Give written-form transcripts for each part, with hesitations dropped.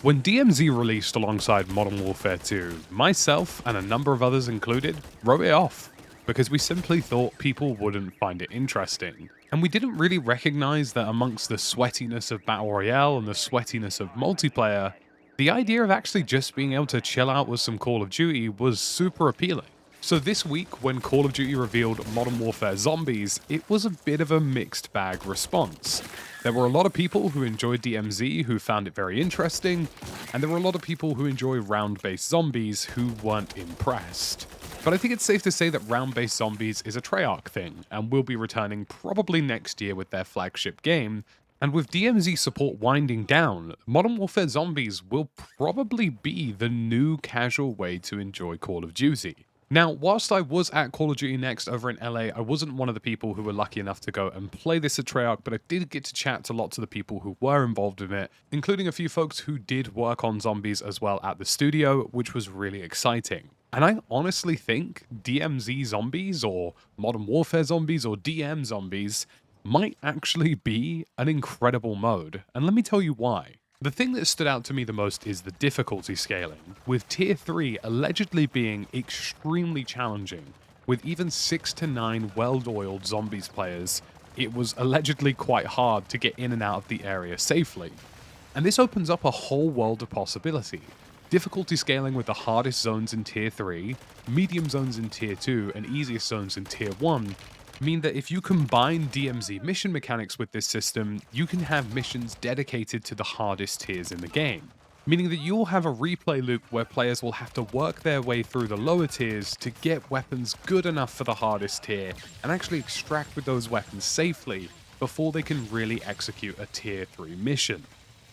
When DMZ released alongside Modern Warfare 2, myself and a number of others included wrote it off because we simply thought people wouldn't find it interesting. And we didn't really recognize that amongst the sweatiness of Battle Royale and the sweatiness of multiplayer, the idea of actually just being able to chill out with some Call of Duty was super appealing. So this week, when Call of Duty revealed Modern Warfare Zombies, it was a bit of a mixed bag response. There were a lot of people who enjoyed DMZ who found it very interesting, and there were a lot of people who enjoy round-based zombies who weren't impressed. But I think it's safe to say that round-based zombies is a Treyarch thing, and will be returning probably next year with their flagship game, and with DMZ support winding down, Modern Warfare Zombies will probably be the new casual way to enjoy Call of Duty. Now, whilst I was at Call of Duty Next over in LA, I wasn't one of the people who were lucky enough to go and play this at Treyarch, but I did get to chat to lots of the people who were involved in it, including a few folks who did work on zombies as well at the studio, which was really exciting. And I honestly think DMZ Zombies, or Modern Warfare Zombies, or DM Zombies, might actually be an incredible mode, and let me tell you why. The thing that stood out to me the most is the difficulty scaling, with Tier 3 allegedly being extremely challenging. With even 6 to 9 well-oiled zombies players, it was allegedly quite hard to get in and out of the area safely. And this opens up a whole world of possibility. Difficulty scaling with the hardest zones in Tier 3, medium zones in Tier 2, and easiest zones in Tier 1 mean that if you combine DMZ mission mechanics with this system, you can have missions dedicated to the hardest tiers in the game. Meaning that you'll have a replay loop where players will have to work their way through the lower tiers to get weapons good enough for the hardest tier, and actually extract with those weapons safely before they can really execute a Tier 3 mission.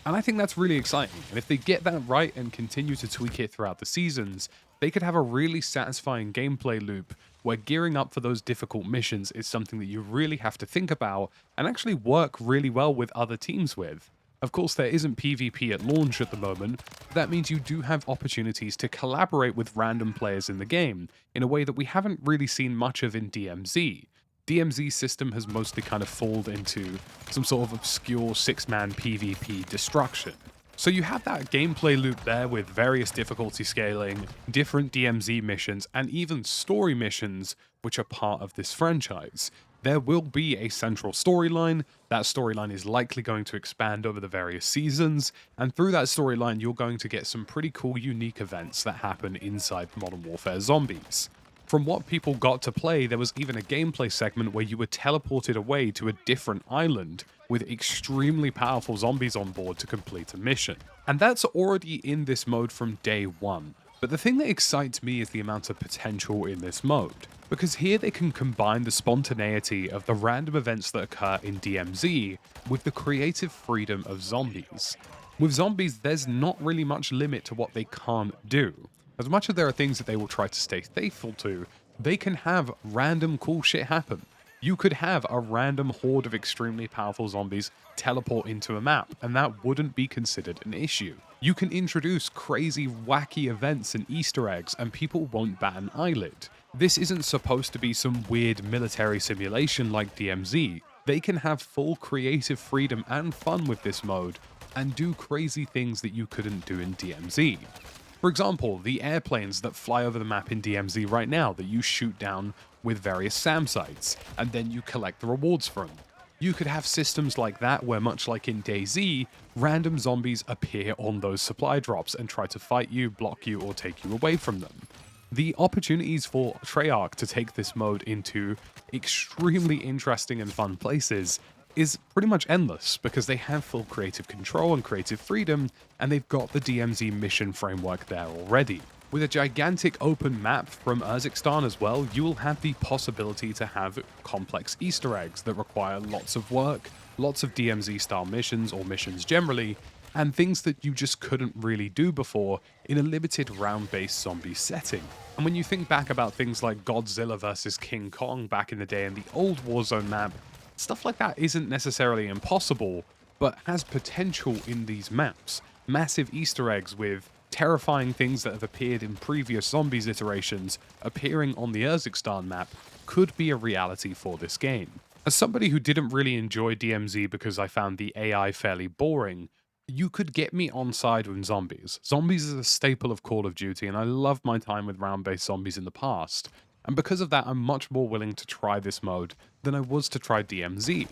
And I think that's really exciting, and if they get that right and continue to tweak it throughout the seasons, they could have a really satisfying gameplay loop where gearing up for those difficult missions is something that you really have to think about and actually work really well with other teams with. Of course, there isn't PvP at launch at the moment, but that means you do have opportunities to collaborate with random players in the game in a way that we haven't really seen much of in DMZ. DMZ's system has mostly kind of fallen into some sort of obscure 6-man PvP destruction. So you have that gameplay loop there with various difficulty scaling, different DMZ missions, and even story missions which are part of this franchise. There will be a central storyline. That storyline is likely going to expand over the various seasons, and through that storyline you're going to get some pretty cool unique events that happen inside Modern Warfare Zombies. From what people got to play, there was even a gameplay segment where you were teleported away to a different island with extremely powerful zombies on board to complete a mission. And that's already in this mode from day one. But the thing that excites me is the amount of potential in this mode, because here they can combine the spontaneity of the random events that occur in DMZ with the creative freedom of zombies. With zombies, there's not really much limit to what they can't do. As much as there are things that they will try to stay faithful to, they can have random cool shit happen. You could have a random horde of extremely powerful zombies teleport into a map, and that wouldn't be considered an issue. You can introduce crazy, wacky events and Easter eggs, and people won't bat an eyelid. This isn't supposed to be some weird military simulation like DMZ. They can have full creative freedom and fun with this mode, and do crazy things that you couldn't do in DMZ. For example, the airplanes that fly over the map in DMZ right now that you shoot down with various SAM sites, and then you collect the rewards from. You could have systems like that where, much like in DayZ, random zombies appear on those supply drops and try to fight you, block you, or take you away from them. The opportunities for Treyarch to take this mode into extremely interesting and fun places is pretty much endless, because they have full creative control and creative freedom, and they've got the DMZ mission framework there already. With a gigantic open map from Urzikstan as well, you will have the possibility to have complex Easter eggs that require lots of work, lots of DMZ style missions or missions generally, and things that you just couldn't really do before in a limited round-based zombie setting. And when you think back about things like Godzilla vs King Kong back in the day in the old Warzone map, stuff like that isn't necessarily impossible, but has potential in these maps. Massive Easter eggs with terrifying things that have appeared in previous Zombies iterations appearing on the Urzikstan map could be a reality for this game. As somebody who didn't really enjoy DMZ because I found the AI fairly boring, You could get me on side with zombies. Zombies is a staple of Call of Duty, and I loved my time with round-based zombies in the past. And because of that, I'm much more willing to try this mode than I was to try DMZ.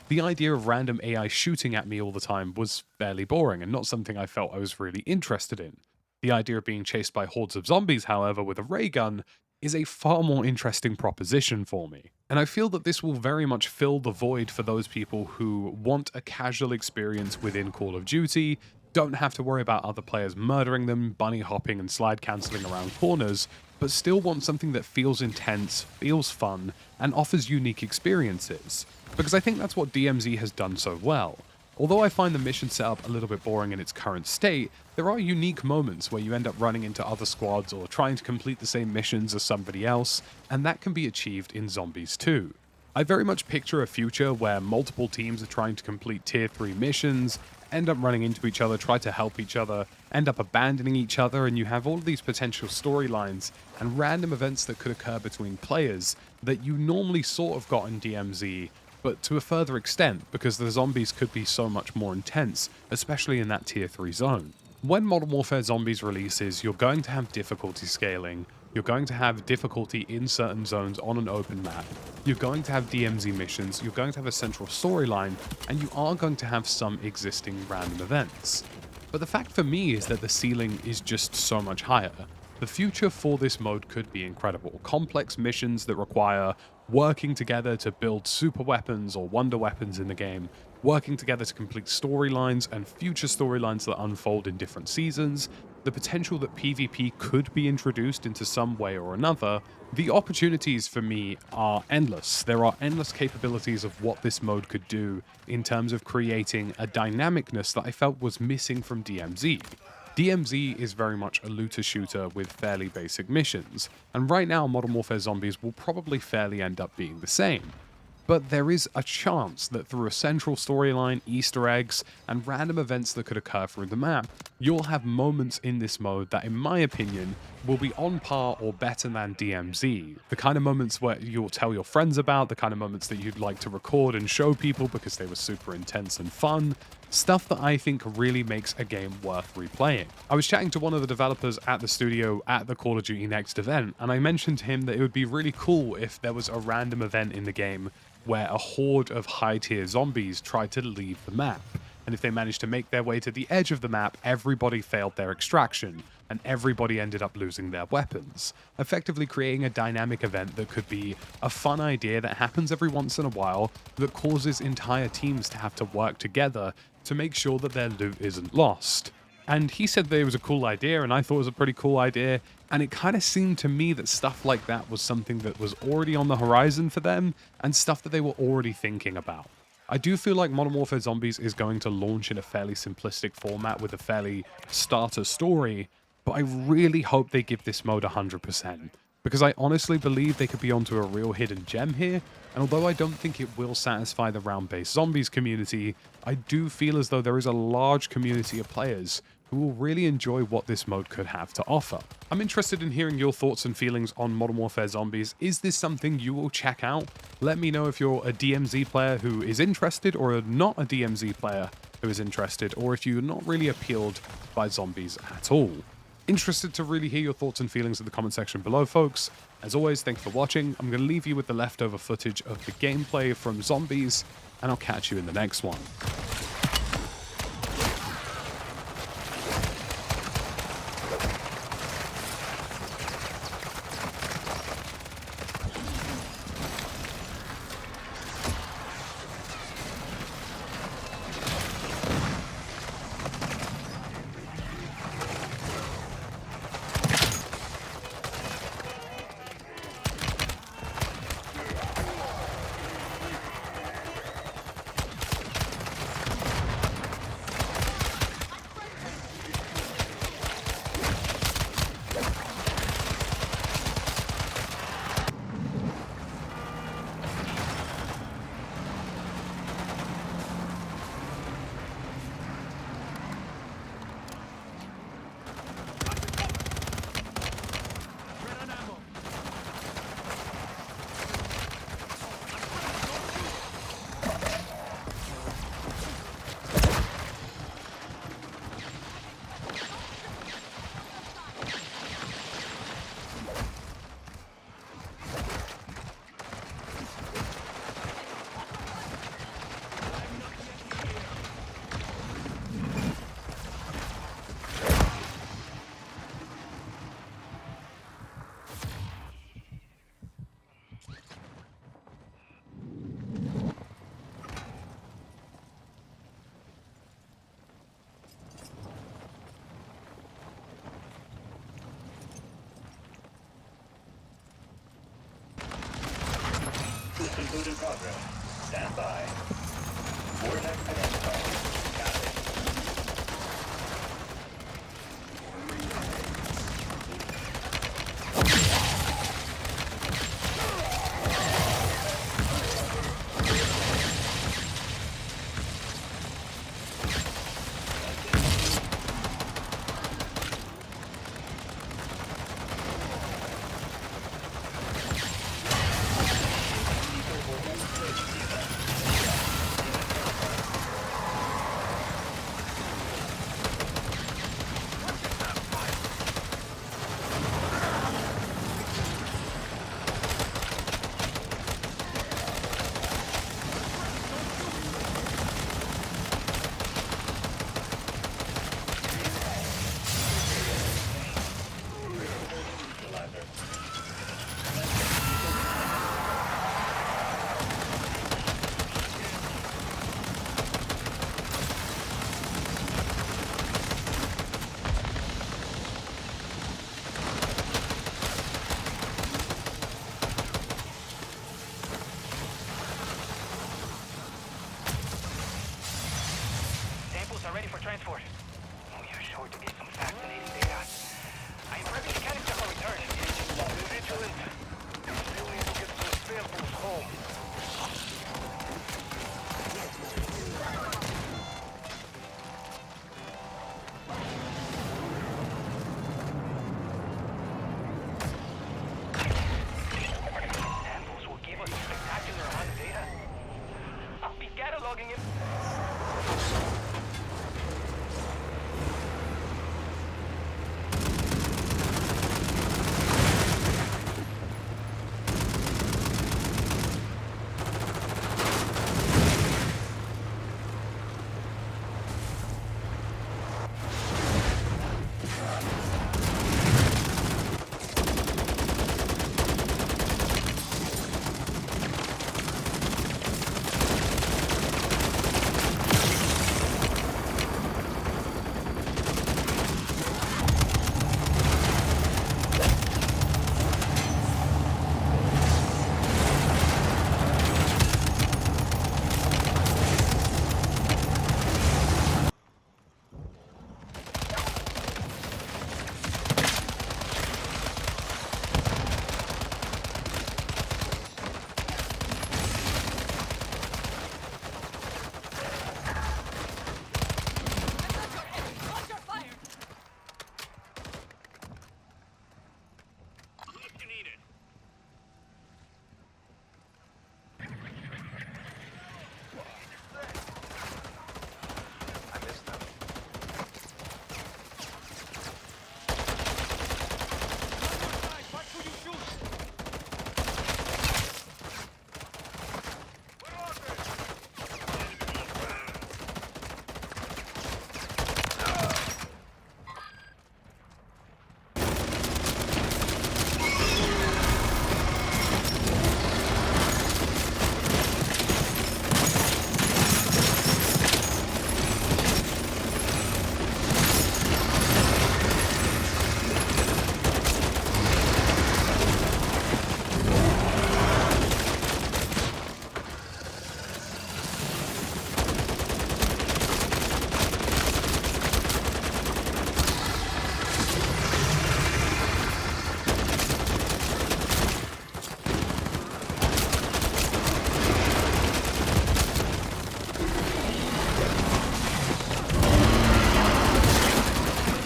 The idea of random AI shooting at me all the time was fairly boring and not something I felt I was really interested in. The idea of being chased by hordes of zombies, however, with a ray gun is a far more interesting proposition for me. And I feel that this will very much fill the void for those people who want a casual experience within Call of Duty, don't have to worry about other players murdering them, bunny hopping and slide cancelling around corners, but still want something that feels intense, feels fun, and offers unique experiences. Because I think that's what DMZ has done so well. Although I find the mission setup a little bit boring in its current state, there are unique moments where you end up running into other squads or trying to complete the same missions as somebody else, and that can be achieved in Zombies too. I very much picture a future where multiple teams are trying to complete tier 3 missions, end up running into each other, try to help each other, end up abandoning each other, and you have all of these potential storylines and random events that could occur between players that you normally sort of got in DMZ, but to a further extent, because the zombies could be so much more intense, especially in that tier 3 zone. When Modern Warfare Zombies releases, you're going to have difficulty scaling, you're going to have difficulty in certain zones on an open map, you're going to have DMZ missions, you're going to have a central storyline, and you are going to have some existing random events. But the fact for me is that the ceiling is just so much higher. The future for this mode could be incredible. Complex missions that require working together to build super weapons or wonder weapons in the game, working together to complete storylines and future storylines that unfold in different seasons, the potential that PvP could be introduced into some way or another. The opportunities for me are endless. There are endless capabilities of what this mode could do in terms of creating a dynamicness that I felt was missing from DMZ. DMZ is very much a looter shooter with fairly basic missions, and right now Modern Warfare Zombies will probably fairly end up being the same. But there is a chance that through a central storyline, Easter eggs, and random events that could occur through the map, you'll have moments in this mode that, in my opinion, will be on par or better than DMZ. The kind of moments where you'll tell your friends about, the kind of moments that you'd like to record and show people because they were super intense and fun. Stuff that I think really makes a game worth replaying. I was chatting to one of the developers at the studio at the Call of Duty Next event, and I mentioned to him that it would be really cool if there was a random event in the game where a horde of high-tier zombies tried to leave the map. And if they managed to make their way to the edge of the map, everybody failed their extraction, and everybody ended up losing their weapons, effectively creating a dynamic event that could be a fun idea that happens every once in a while that causes entire teams to have to work together to make sure that their loot isn't lost. And he said that it was a cool idea, and I thought it was a pretty cool idea, and it kind of seemed to me that stuff like that was something that was already on the horizon for them, and stuff that they were already thinking about. I do feel like Modern Warfare Zombies is going to launch in a fairly simplistic format with a fairly starter story, but I really hope they give this mode 100%, because I honestly believe they could be onto a real hidden gem here, and although I don't think it will satisfy the round-based zombies community, I do feel as though there is a large community of players who will really enjoy what this mode could have to offer. I'm interested in hearing your thoughts and feelings on Modern Warfare Zombies. Is this something you will check out? Let me know if you're a DMZ player who is interested or not a DMZ player who is interested, or if you're not really appealed by zombies at all. Interested to really hear your thoughts and feelings in the comment section below, folks. As always, thanks for watching. I'm going to leave you with the leftover footage of the gameplay from Zombies, and I'll catch you in the next one. Code in progress. Stand by. Vortex identified.